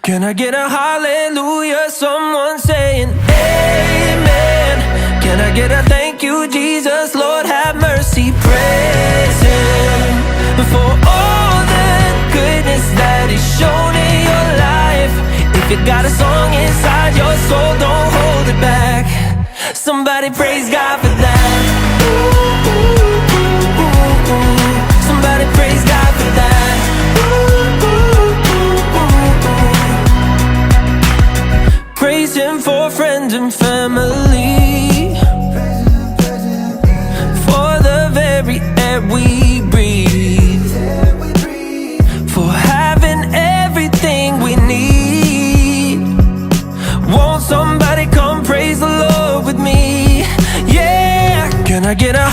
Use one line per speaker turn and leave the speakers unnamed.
Can I get a hallelujah? Someone saying amen. Can I get a thank you, Jesus? Lord have mercy. Praise Him for all the goodness that He's shown in your life. If you got a song inside your soul, don't hold it back. Somebody praise God for that. Ooh, ooh, ooh, ooh, ooh. Somebody praise God for that. Ooh, ooh, ooh, ooh, ooh. Praise Him for friends and family, for the very air we breathe, for having everything we need. Won't somebody come praise the Lord with me? Yeah, can I get a